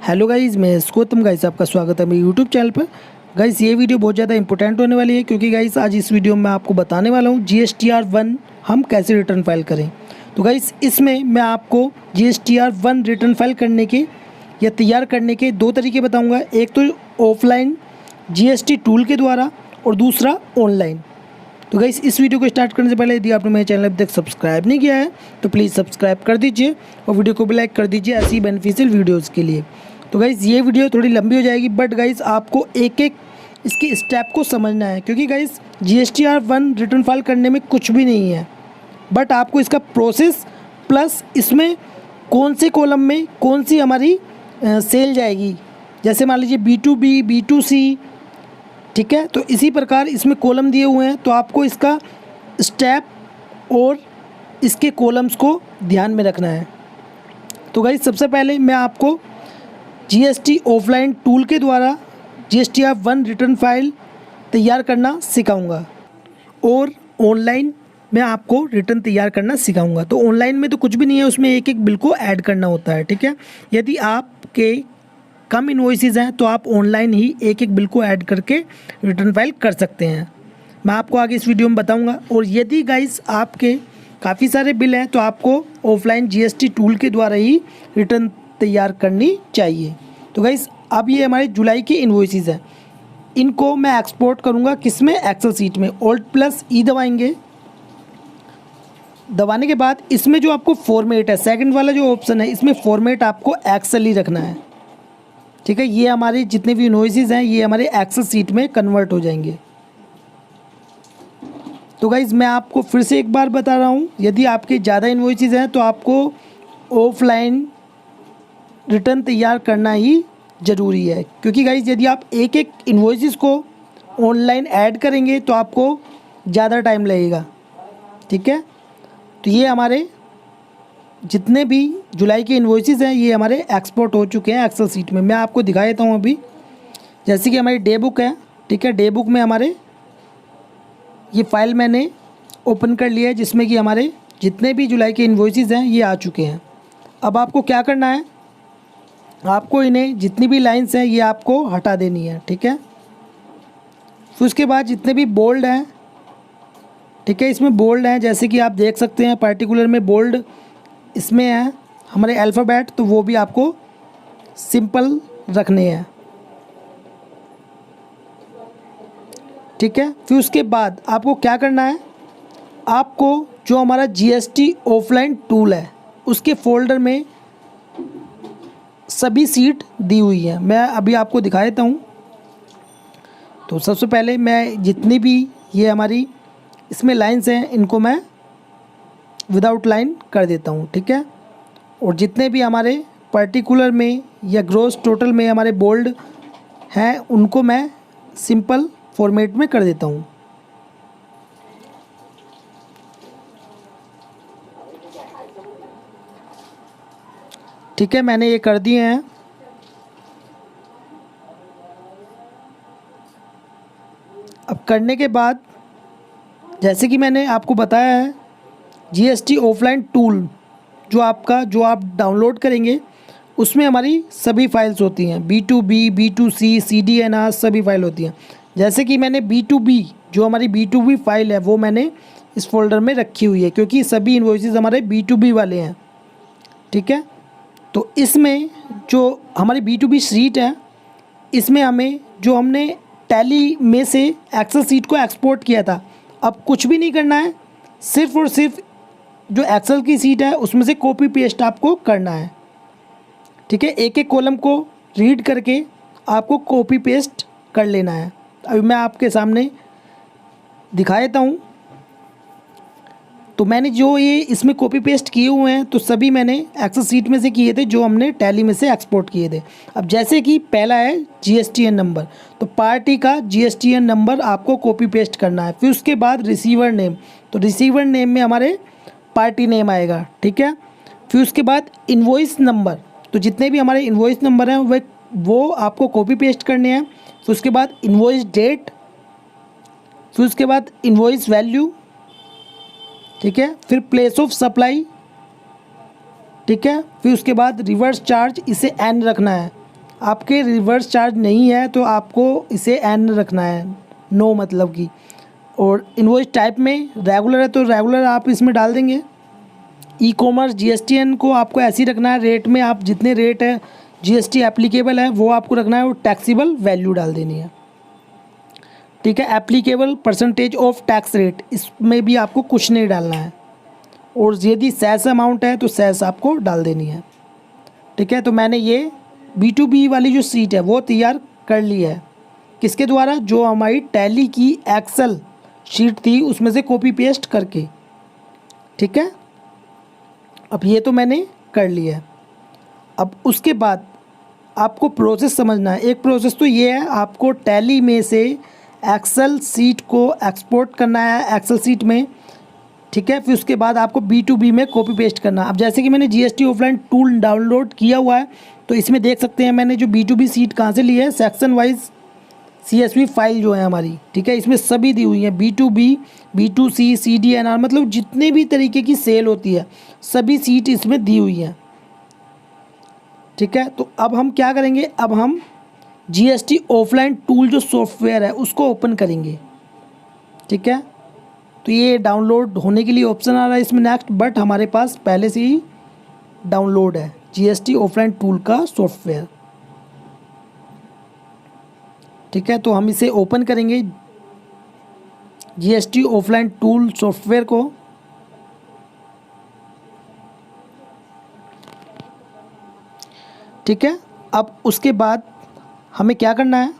Hello guys, मैं Gautam guys आपका स्वागत है मेरे यूट्यूब चैनल पर। गाइस ये वीडियो बहुत ज़्यादा इंपॉर्टेंट होने वाली है क्योंकि गाइस आज इस वीडियो में मैं आपको बताने वाला हूँ GSTR1 हम कैसे रिटर्न फाइल करें। तो गाइस इसमें मैं आपको GSTR1 रिटर्न फाइल करने के या तैयार करने के दो तरीके बताऊँगा। एक तो ऑफलाइन GST टूल के द्वारा और दूसरा ऑनलाइन। तो गाइस इस वीडियो को स्टार्ट करने से पहले यदि आपने मेरे चैनल अभी तक सब्सक्राइब नहीं किया है तो प्लीज़ सब्सक्राइब कर दीजिए और वीडियो को भी लाइक कर दीजिए ऐसी बेनिफिशियल वीडियोज़ के लिए। तो गाइज़ ये वीडियो थोड़ी लंबी हो जाएगी बट गाइज़ आपको एक एक इसके स्टेप को समझना है क्योंकि गाइज़ GSTR1 रिटर्न फाइल करने में कुछ भी नहीं है, बट आपको इसका प्रोसेस प्लस इसमें कौन से कॉलम में कौन सी हमारी सेल जाएगी, जैसे मान लीजिए B2B B2C, ठीक है। तो इसी प्रकार इसमें कॉलम दिए हुए हैं तो आपको इसका स्टेप और इसके कॉलम्स को ध्यान में रखना है। तो गाइज़ सबसे पहले मैं आपको GST ऑफलाइन टूल के द्वारा GSTR1 रिटर्न फाइल तैयार करना सिखाऊंगा और ऑनलाइन मैं आपको रिटर्न तैयार करना सिखाऊंगा। तो ऑनलाइन में तो कुछ भी नहीं है, उसमें एक एक बिल को ऐड करना होता है, ठीक है। यदि आपके कम इन्वॉइसेस हैं तो आप ऑनलाइन ही एक एक बिल को ऐड करके रिटर्न फाइल कर सकते हैं। मैं आपको आगे इस वीडियो में बताऊँगा। और यदि गाइस आपके काफ़ी सारे बिल हैं तो आपको ऑफलाइन GST टूल के द्वारा ही रिटर्न तैयार करनी चाहिए। तो गाइस अब ये हमारे जुलाई के इन्वॉइसेस हैं, इनको मैं एक्सपोर्ट करूँगा किस में, एक्सेल सीट में। Alt+E दबाएंगे, दबाने के बाद इसमें जो आपको फॉर्मेट है, सेकंड वाला जो ऑप्शन है, इसमें फॉर्मेट आपको एक्सेल ही रखना है, ठीक है। ये हमारे जितने भी इन्वॉइसेस हैं ये हमारे एक्सेल सीट में कन्वर्ट हो जाएंगे। तो गाइज़ मैं आपको फिर से एक बार बता रहा हूँ, यदि आपके ज़्यादा इन्वॉइसेस हैं तो आपको ऑफलाइन रिटर्न तैयार करना ही ज़रूरी है क्योंकि गाइज़ यदि आप एक एक इन्वॉइसेस को ऑनलाइन ऐड करेंगे तो आपको ज़्यादा टाइम लगेगा, ठीक है। तो ये हमारे जितने भी जुलाई के इन्वॉइसेस हैं ये हमारे एक्सपोर्ट हो चुके हैं एक्सेल सीट में। मैं आपको दिखा देता हूँ अभी, जैसे कि हमारी डे बुक है, ठीक है। डे बुक में हमारे ये फ़ाइल मैंने ओपन कर लिया है जिसमें कि हमारे जितने भी जुलाई के इन्वॉइसेस हैं ये आ चुके हैं। अब आपको क्या करना है, आपको इन्हें जितनी भी लाइंस हैं ये आपको हटा देनी है, ठीक है। फिर उसके बाद जितने भी बोल्ड हैं, ठीक है, इसमें बोल्ड हैं जैसे कि आप देख सकते हैं, पर्टिकुलर में बोल्ड इसमें है हमारे अल्फ़ाबेट, तो वो भी आपको सिंपल रखने हैं, ठीक है। फिर उसके बाद आपको क्या करना है, आपको जो हमारा GST ऑफलाइन टूल है उसके फोल्डर में सभी सीट दी हुई है, मैं अभी आपको दिखा देता हूँ। तो सबसे पहले मैं जितनी भी ये हमारी इसमें लाइंस हैं इनको मैं विदाउट लाइन कर देता हूँ, ठीक है। और जितने भी हमारे पर्टिकुलर में या ग्रोस टोटल में हमारे बोल्ड हैं उनको मैं सिंपल फॉर्मेट में कर देता हूँ, ठीक है। मैंने ये कर दिए हैं। अब करने के बाद जैसे कि मैंने आपको बताया है GST ऑफलाइन टूल जो आप डाउनलोड करेंगे उसमें हमारी सभी फाइल्स होती हैं, B2B B2C CDNR सभी फाइल होती हैं। जैसे कि मैंने B2B जो हमारी B2B फाइल है वो मैंने इस फोल्डर में रखी हुई है क्योंकि सभी इन्वॉइसेस हमारे B2B वाले हैं, ठीक है। तो इसमें जो हमारी B2B शीट है इसमें हमें जो हमने टैली में से एक्सेल सीट को एक्सपोर्ट किया था, अब कुछ भी नहीं करना है, सिर्फ और सिर्फ जो एक्सेल की सीट है उसमें से कॉपी पेस्ट आपको करना है, ठीक है। एक एक कॉलम को रीड करके आपको कॉपी पेस्ट कर लेना है। अभी मैं आपके सामने दिखा देता हूँ। तो मैंने जो ये इसमें कॉपी पेस्ट किए हुए हैं तो सभी मैंने एक्सेल सीट में से किए थे जो हमने टैली में से एक्सपोर्ट किए थे। अब जैसे कि पहला है GSTN नंबर, तो पार्टी का GSTN नंबर आपको कॉपी पेस्ट करना है। फिर उसके बाद रिसीवर नेम, तो रिसीवर नेम में हमारे पार्टी नेम आएगा, ठीक है। फिर उसके बाद इन्वॉइस नंबर, तो जितने भी हमारे इन्वॉइस नंबर हैं वो आपको कॉपी पेस्ट करने हैं। फिर उसके बाद इन्वॉइस डेट, फिर उसके बाद इन्वॉइस वैल्यू, ठीक है। फिर प्लेस ऑफ सप्लाई, ठीक है। फिर उसके बाद रिवर्स चार्ज, इसे एन रखना है, आपके रिवर्स चार्ज नहीं है तो आपको इसे एन रखना है, नो मतलब कि। और इनवॉइस टाइप में रेगुलर है तो रेगुलर आप इसमें डाल देंगे। ई कॉमर्स जीएसटीएन को आपको ऐसे ही रखना है, रेट में आप जितने रेट है जीएसटी एप्लीकेबल है वो आपको रखना है और टैक्सीबल वैल्यू डाल देनी है, ठीक है। Applicable percentage of tax rate, इसमें भी आपको कुछ नहीं डालना है। और यदि सेस अमाउंट है तो सेस आपको डाल देनी है, ठीक है। तो मैंने ये B2B वाली जो सीट है वो तैयार कर ली है, किसके द्वारा, जो हमारी टैली की एक्सेल शीट थी उसमें से कॉपी पेस्ट करके, ठीक है। अब ये तो मैंने कर लिया है। अब उसके बाद आपको प्रोसेस समझना है। एक प्रोसेस तो ये है, आपको टैली में से एक्सेल सीट को एक्सपोर्ट करना है एक्सेल सीट में, ठीक है। फिर उसके बाद आपको B2B में कॉपी पेस्ट करना है। अब जैसे कि मैंने GST ऑफलाइन टूल डाउनलोड किया हुआ है तो इसमें देख सकते हैं मैंने जो B2B सीट कहाँ से ली है, सेक्शन वाइज CSV फाइल जो है हमारी, ठीक है। इसमें सभी दी हुई हैं, B2B, B2C, CDNR, मतलब जितने भी तरीके की सेल होती है सभी सीट इसमें दी हुई हैं, ठीक है। तो अब हम क्या करेंगे, अब हम GST ऑफलाइन टूल जो सॉफ्टवेयर है उसको ओपन करेंगे, ठीक है। तो ये डाउनलोड होने के लिए ऑप्शन आ रहा है इसमें नेक्स्ट, बट हमारे पास पहले से ही डाउनलोड है GST ऑफलाइन टूल का सॉफ्टवेयर, ठीक है। तो हम इसे ओपन करेंगे GST ऑफलाइन टूल सॉफ्टवेयर को, ठीक है। अब उसके बाद हमें क्या करना है,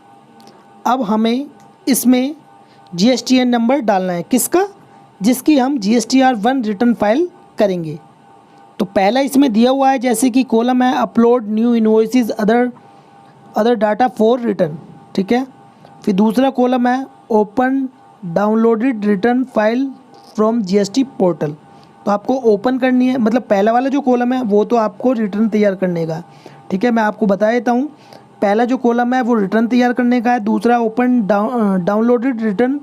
अब हमें इसमें GSTN नंबर डालना है, किसका, जिसकी हम GSTR1 रिटर्न फाइल करेंगे। तो पहला इसमें दिया हुआ है जैसे कि कॉलम है upload new invoices other data for return, ठीक है। फिर दूसरा कॉलम है open downloaded return file from GST portal, तो आपको ओपन करनी है, मतलब पहला वाला जो कॉलम है वो तो आपको रिटर्न तैयार करने का, ठीक है। मैं आपको बता देता हूँ, पहला जो कॉलम है वो रिटर्न तैयार करने का है, दूसरा open downloaded return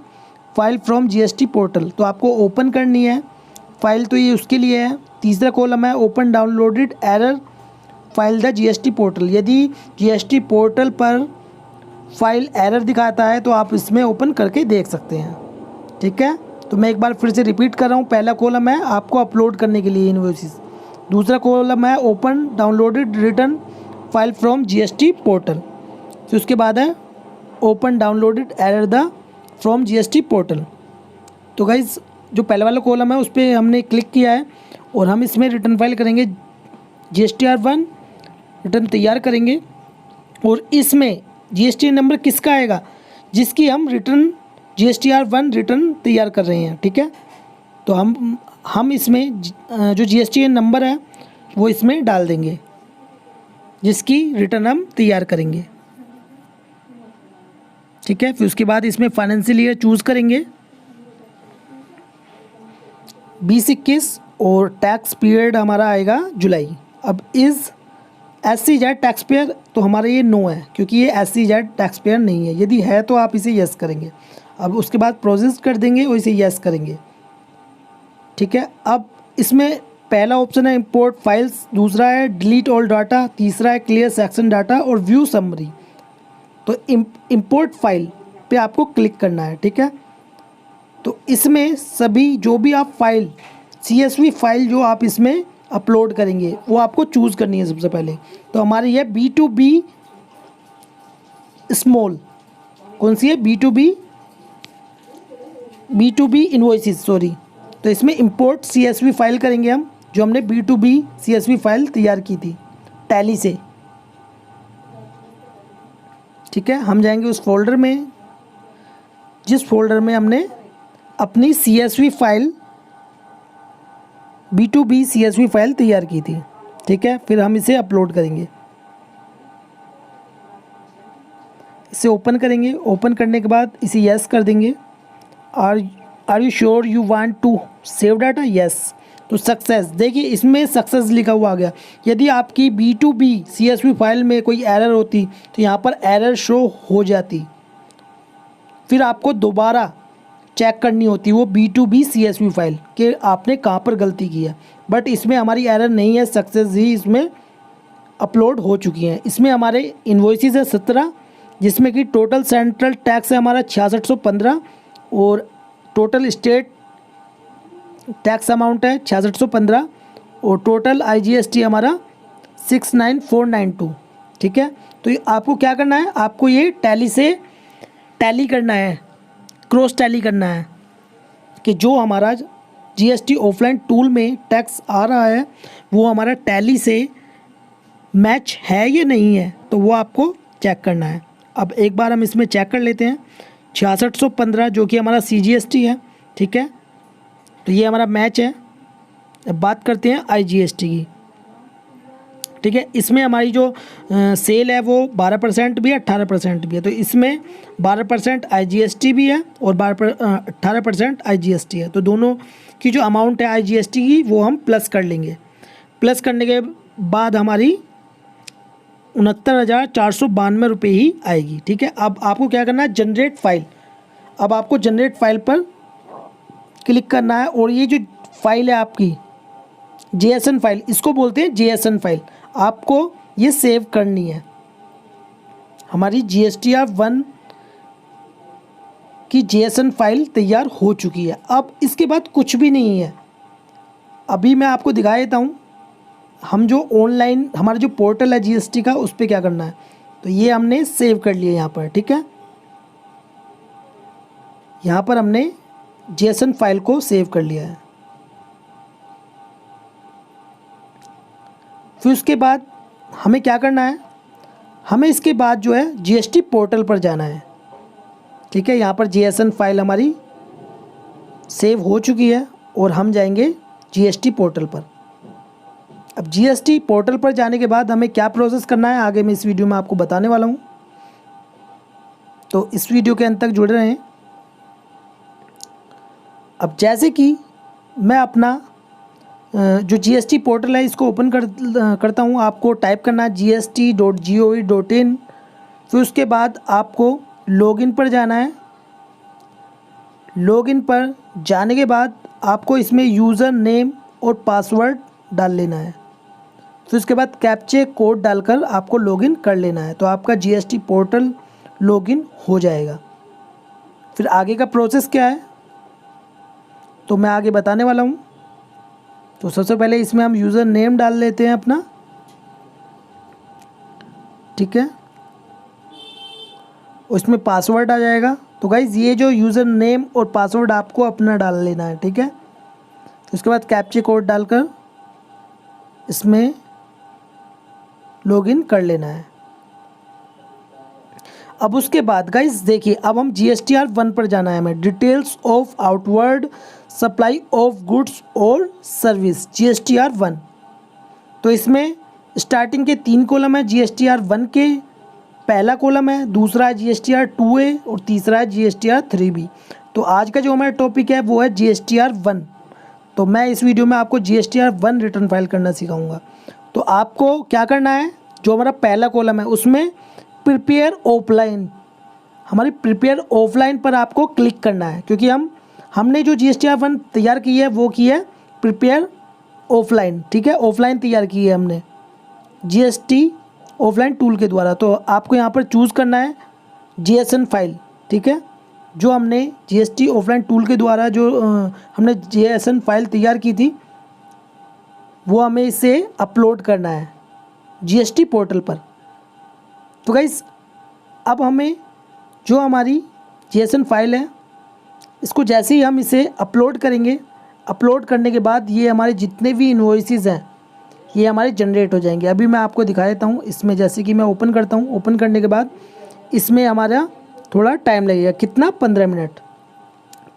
file from GST portal, तो आपको ओपन करनी है फाइल, तो ये उसके लिए है। तीसरा कॉलम है open downloaded error file the GST portal, यदि GST पोर्टल पर फाइल एरर दिखाता है तो आप इसमें ओपन करके देख सकते हैं, ठीक है। तो मैं एक बार फिर से रिपीट कर रहा हूँ, पहला कॉलम है आपको अपलोड करने के लिए इनवॉइसेस, दूसरा कॉलम है open downloaded return file from GST portal, फिर उसके बाद है open downloaded error the from GST portal. तो गाइज जो पहले वाला कॉलम है उस पर हमने क्लिक किया है और हम इसमें रिटर्न फाइल करेंगे, GSTR1 रिटर्न तैयार करेंगे और इसमें GST नंबर किसका आएगा, जिसकी हम रिटर्न GSTR1 रिटर्न तैयार कर रहे हैं, ठीक है। तो हम इसमें जो GST नंबर है वो इसमें डाल देंगे जिसकी रिटर्न हम तैयार करेंगे, ठीक है। फिर उसके बाद इसमें फाइनेंशियल ईयर चूज़ करेंगे 2021 और टैक्स पीरियड हमारा आएगा जुलाई। अब इज़ SCZ टैक्स पेयर, तो हमारा ये नो है क्योंकि ये SCZ टैक्स पेयर नहीं है, यदि है तो आप इसे यस करेंगे। अब उसके बाद प्रोसेस कर देंगे और इसे यस करेंगे, ठीक है। अब इसमें पहला ऑप्शन है इंपोर्ट फाइल्स, दूसरा है डिलीट ऑल डाटा, तीसरा है क्लियर सेक्शन डाटा और व्यू समरी। तो इंपोर्ट फाइल पे आपको क्लिक करना है, ठीक है। तो इसमें सभी जो भी आप फाइल CSV फाइल जो आप इसमें अपलोड करेंगे वो आपको चूज़ करनी है सबसे पहले। तो हमारी ये B2B स्मॉल, कौन सी है, B2B इनवॉइसेस, सॉरी। तो इसमें इंपोर्ट CSV फाइल करेंगे हम, जो हमने B2B CSV फाइल तैयार की थी टैली से, ठीक है। हम जाएंगे उस फोल्डर में जिस फोल्डर में हमने अपनी CSV file B2B CSV file तैयार की थी, ठीक है। फिर हम इसे अपलोड करेंगे, इसे ओपन करेंगे, ओपन करने के बाद इसे यस कर देंगे। Are you sure you want to save data, yes. तो सक्सेस, देखिए इसमें सक्सेस लिखा हुआ आ गया। यदि आपकी B2B CSV फाइल में कोई एरर होती तो यहाँ पर एरर शो हो जाती, फिर आपको दोबारा चेक करनी होती वो B2B CSV फाइल कि आपने कहाँ पर गलती की है, बट इसमें हमारी एरर नहीं है, सक्सेस ही इसमें अपलोड हो चुकी हैं। इसमें हमारे इन्वॉइसेस है 17, जिसमें कि टोटल सेंट्रल टैक्स है हमारा 6615 और टोटल स्टेट टैक्स अमाउंट है 6615 और टोटल IGST हमारा 69492। ठीक है, तो ये आपको क्या करना है, आपको ये टैली से टैली करना है, क्रॉस टैली करना है कि जो हमारा GST ऑफलाइन टूल में टैक्स आ रहा है वो हमारा टैली से मैच है या नहीं है, तो वो आपको चेक करना है। अब एक बार हम इसमें चेक कर लेते हैं। 6615 जो कि हमारा CGST है, ठीक है, तो ये हमारा मैच है। अब बात करते हैं IGST की। ठीक है, इसमें हमारी जो सेल है वो 12% भी है, 18% भी है, तो इसमें 12% IGST भी है और 18% IGST है, तो दोनों की जो अमाउंट है IGST की वो हम प्लस कर लेंगे। प्लस करने के बाद हमारी 69,492 रुपये ही आएगी। ठीक है, अब आपको क्या करना है, जनरेट फाइल। अब आपको जनरेट फाइल पर क्लिक करना है और ये जो फाइल है आपकी JSN फाइल, इसको बोलते हैं JSN फाइल, आपको ये सेव करनी है। हमारी GSTR1 की JSN फाइल तैयार हो चुकी है। अब इसके बाद कुछ भी नहीं है, अभी मैं आपको दिखा देता हूँ। हम जो ऑनलाइन हमारा जो पोर्टल है GST का, उस पर क्या करना है, तो ये हमने सेव कर लिया यहाँ पर। ठीक है, यहाँ पर हमने JSN फाइल को सेव कर लिया है। फिर उसके बाद हमें क्या करना है, हमें इसके बाद जो है GST पोर्टल पर जाना है। ठीक है, यहाँ पर JSN फाइल हमारी सेव हो चुकी है और हम जाएंगे GST पोर्टल पर। अब GST पोर्टल पर जाने के बाद हमें क्या प्रोसेस करना है आगे मैं इस वीडियो में आपको बताने वाला हूँ, तो इस वीडियो के अंत तक जुड़े रहें। अब जैसे कि मैं अपना जो GST पोर्टल है इसको ओपन करता हूँ, आपको टाइप करना है gst.gov.in। फिर उसके बाद आपको लॉगिन पर जाना है। लॉगिन पर जाने के बाद आपको इसमें यूज़र नेम और पासवर्ड डाल लेना है। फिर उसके बाद कैप्चे कोड डालकर आपको लॉगिन कर लेना है, तो आपका GST पोर्टल लॉगिन हो जाएगा। फिर आगे का प्रोसेस क्या है तो मैं आगे बताने वाला हूँ। तो सबसे पहले इसमें हम यूज़र नेम डाल लेते हैं अपना। ठीक है, उसमें पासवर्ड आ जाएगा। तो गाइज़ ये जो यूज़र नेम और पासवर्ड आपको अपना डाल लेना है। ठीक है, उसके बाद कैप्चे कोड डालकर इसमें लॉगिन कर लेना है। अब उसके बाद गाइज़ देखिए, अब हम GSTR1 पर जाना है हमें। Details of outward supply of goods और सर्विस GSTR1। तो इसमें स्टार्टिंग के 3 कॉलम है GSTR1 के। पहला कॉलम है, दूसरा है GSTR2A और तीसरा है GSTR3B। तो आज का जो हमारा टॉपिक है वो है GSTR1। तो मैं इस वीडियो में आपको GSTR1 रिटर्न फाइल करना सिखाऊंगा। तो आपको क्या करना है, जो हमारा पहला कॉलम है उसमें प्रिपेयर ऑफलाइन, हमारी प्रिपेयर ऑफलाइन पर आपको क्लिक करना है, क्योंकि हमने जो GSTR1 तैयार की है वो की है प्रिपेयर ऑफलाइन। ठीक है, ऑफलाइन तैयार की है हमने GST ऑफलाइन टूल के द्वारा। तो आपको यहाँ पर चूज़ करना है JSN फाइल। ठीक है, जो हमने GST ऑफलाइन टूल के द्वारा जो हमने JSN फाइल तैयार की थी वो हमें इसे अपलोड करना है GST पोर्टल पर। तो गाइस अब हमें जो हमारी JSN फाइल है इसको जैसे ही हम इसे अपलोड करेंगे, अपलोड करने के बाद ये हमारे जितने भी इन्वॉइसेस हैं ये हमारे जनरेट हो जाएंगे। अभी मैं आपको दिखा देता हूँ। इसमें जैसे कि मैं ओपन करता हूँ, ओपन करने के बाद इसमें हमारा थोड़ा टाइम लगेगा, कितना 15 मिनट।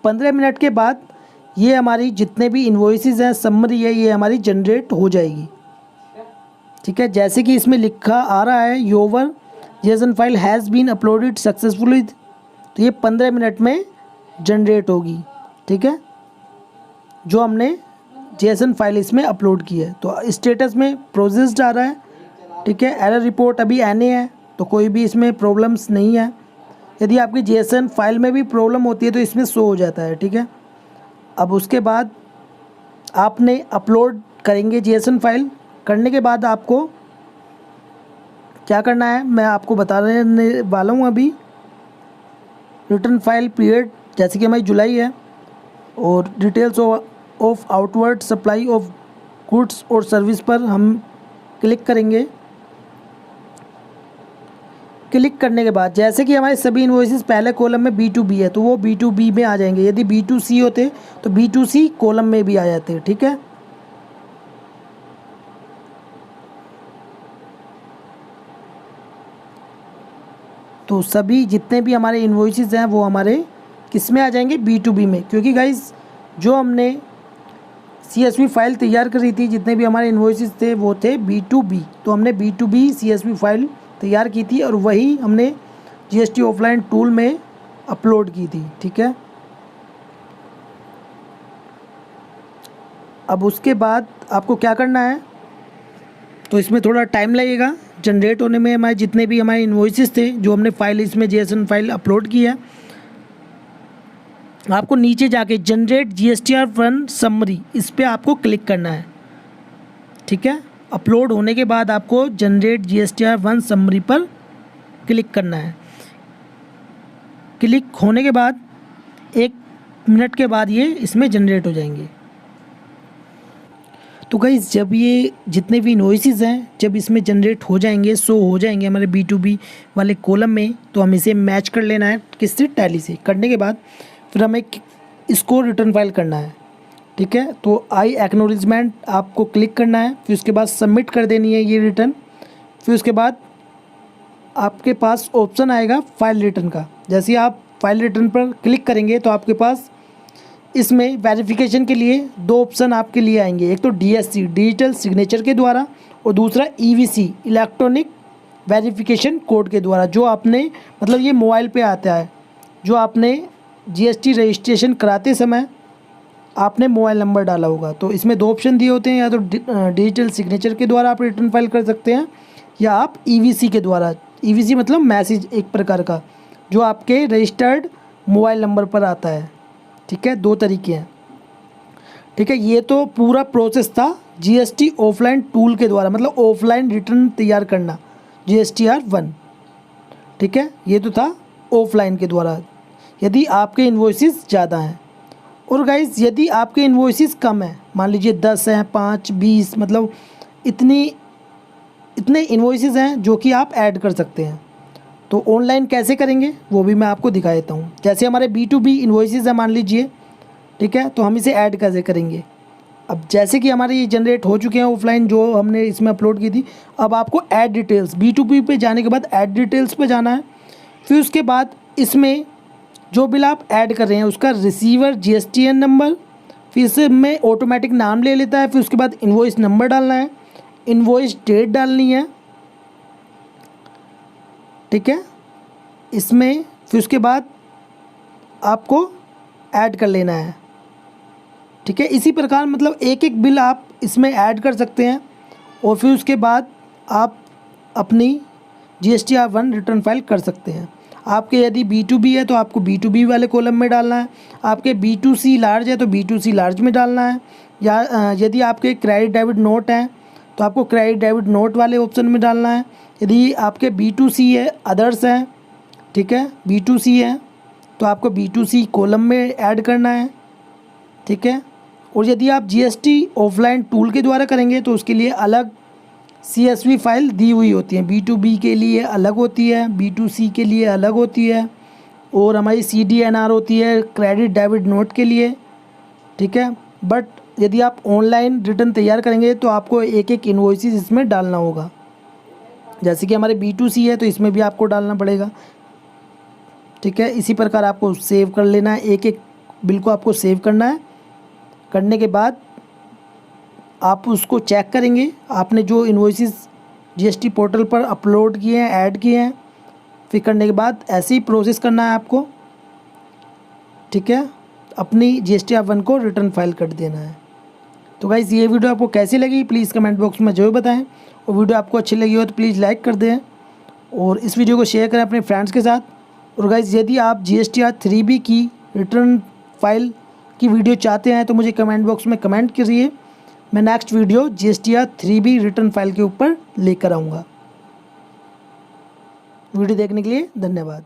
15 मिनट के बाद ये हमारी जितने भी इन्वॉइसेस हैं, समरी है, ये हमारी जनरेट हो जाएगी। ठीक है, जैसे कि इसमें लिखा आ रहा है your JSN file has been uploaded successfully, तो ये 15 मिनट में जनरेट होगी। ठीक है, जो हमने JSN फाइल इसमें अपलोड की है। तो स्टेटस में प्रोसेस्ड आ रहा है। ठीक है, एरर रिपोर्ट अभी NA है, तो कोई भी इसमें प्रॉब्लम्स नहीं है। यदि आपकी JSN फाइल में भी प्रॉब्लम होती है तो इसमें शो हो जाता है। ठीक है, अब उसके बाद आपने अपलोड करेंगे JSN फाइल। करने के बाद आपको क्या करना है मैं आपको बताने वाला हूँ अभी। रिटर्न फाइल पीरियड जैसे कि हमारी जुलाई है, और details of outward supply of goods और सर्विस पर हम क्लिक करेंगे। क्लिक करने के बाद जैसे कि हमारे सभी इनवॉइसेस पहले कॉलम में B2B है तो वो B2B में आ जाएंगे। यदि B2C होते तो B2C कॉलम में भी आ जाते। ठीक है, तो सभी जितने भी हमारे इनवॉइसेस हैं वो हमारे किस में आ जाएंगे, B2B में। क्योंकि गाइस जो हमने CSV फाइल तैयार करी थी, जितने भी हमारे इनवॉइसेस थे वो थे B2B, तो हमने B2B CSV फाइल तैयार की थी और वही हमने GST ऑफलाइन टूल में अपलोड की थी। ठीक है, अब उसके बाद आपको क्या करना है, तो इसमें थोड़ा टाइम लगेगा जनरेट होने में। हमारे जितने भी हमारे इनवॉइसेस थे जो हमने फाइल इसमें JSON फाइल अपलोड की है, आपको नीचे जाके जनरेट GSTR1 समरी इस पर आपको क्लिक करना है। ठीक है, अपलोड होने के बाद आपको जनरेट GSTR1 समरी पर क्लिक करना है। क्लिक होने के बाद 1 मिनट के बाद ये इसमें जनरेट हो जाएंगे। तो गाइस जब ये जितने भी इनवॉइसेस हैं जब इसमें जनरेट हो जाएंगे, शो हो जाएंगे हमारे B2B वाले कॉलम में, तो हम इसे मैच कर लेना है किससे, टैली से। करने के बाद फिर हमें इसको रिटर्न फाइल करना है। ठीक है, तो आई एक्नॉलेजमेंट आपको क्लिक करना है, फिर उसके बाद सबमिट कर देनी है ये रिटर्न। फिर उसके बाद आपके पास ऑप्शन आएगा फाइल रिटर्न का। जैसे ही आप फाइल रिटर्न पर क्लिक करेंगे तो आपके पास इसमें वेरिफिकेशन के लिए 2 ऑप्शन आपके लिए आएंगे। एक तो DSC डिजिटल सिग्नेचर के द्वारा, और दूसरा EVC इलेक्ट्रॉनिक वेरिफिकेशन कोड के द्वारा, जो आपने मतलब ये मोबाइल पे आता है, जो आपने GST रजिस्ट्रेशन कराते समय आपने मोबाइल नंबर डाला होगा। तो इसमें 2 ऑप्शन दिए होते हैं, या तो डिजिटल सिग्नेचर के द्वारा आप रिटर्न फाइल कर सकते हैं, या आप EVC के द्वारा। EVC मतलब मैसेज एक प्रकार का, जो आपके रजिस्टर्ड मोबाइल नंबर पर आता है। ठीक है, 2 तरीके हैं। ठीक है, ये तो पूरा प्रोसेस था GST ऑफलाइन टूल के द्वारा, मतलब ऑफलाइन रिटर्न तैयार करना GSTR1। ठीक है, ये तो था ऑफलाइन के द्वारा यदि आपके इन्वॉइसेस ज़्यादा हैं। और गाइस यदि आपके इन्वॉइसेस कम हैं, मान लीजिए 10 हैं, 5, 20, मतलब इतने इन्वॉइसेस हैं जो कि आप ऐड कर सकते हैं। तो ऑनलाइन कैसे करेंगे वो भी मैं आपको दिखा देता हूँ। जैसे हमारे B2B इन्वॉइसेस हैं मान लीजिए, ठीक है, तो हम इसे ऐड कैसे करेंगे। अब जैसे कि हमारे ये जनरेट हो चुके हैं ऑफलाइन जो हमने इसमें अपलोड की थी, अब आपको ऐड डिटेल्स B2B पे जाने के बाद ऐड डिटेल्स पे जाना है। फिर उसके बाद इसमें जो बिल आप ऐड कर रहे हैं उसका रिसीवर GSTN नंबर, फिर से में ऑटोमेटिक नाम ले लेता है। फिर उसके बाद इन्वॉइस नंबर डालना है, इन्वॉइस डेट डालनी है। ठीक है, इसमें फिर उसके बाद आपको ऐड कर लेना है। ठीक है, इसी प्रकार मतलब एक एक बिल आप इसमें ऐड कर सकते हैं, और फिर उसके बाद आप अपनी GSTR1 रिटर्न फाइल कर सकते हैं। आपके यदि B2B है तो आपको B2B वाले कॉलम में डालना है, आपके B2C लार्ज है तो B2C लार्ज में डालना है, या यदि आपके क्रेडिट डेबिट नोट हैं तो आपको क्रेडिट डेबिट नोट वाले ऑप्शन में डालना है। यदि आपके B2C है, अदर्स हैं, ठीक है, B2C है तो आपको B2C कॉलम में ऐड करना है। ठीक है, और यदि आप GST ऑफलाइन टूल के द्वारा करेंगे तो उसके लिए अलग CSV फाइल दी हुई होती है। B2B के लिए अलग होती है, B2C के लिए अलग होती है, और हमारी CDNR होती है क्रेडिट डेबिट नोट के लिए। ठीक है, बट यदि आप ऑनलाइन रिटर्न तैयार करेंगे तो आपको एक एक इन्वॉइसेस इसमें डालना होगा। जैसे कि हमारे B2C है तो इसमें भी आपको डालना पड़ेगा। ठीक है, इसी प्रकार आपको सेव कर लेना है, एक एक बिल को आपको सेव करना है। करने के बाद आप उसको चेक करेंगे, आपने जो इन्वॉइसेस GST पोर्टल पर अपलोड किए हैं, ऐड किए हैं। फिर करने के बाद ऐसे ही प्रोसेस करना है आपको। ठीक है, अपनी GSTR1 को रिटर्न फाइल कर देना है। तो गाइज़ ये वीडियो आपको कैसी लगी प्लीज़ कमेंट बॉक्स में जरूर बताएं, और वीडियो आपको अच्छी लगी हो तो प्लीज़ लाइक कर दें, और इस वीडियो को शेयर करें अपने फ्रेंड्स के साथ। और गाइज़ यदि आप GSTR3B की रिटर्न फाइल की वीडियो चाहते हैं तो मुझे कमेंट बॉक्स में कमेंट करिए, मैं next video GSTR3B return file के ऊपर लेकर आऊँगा। वीडियो देखने के लिए धन्यवाद।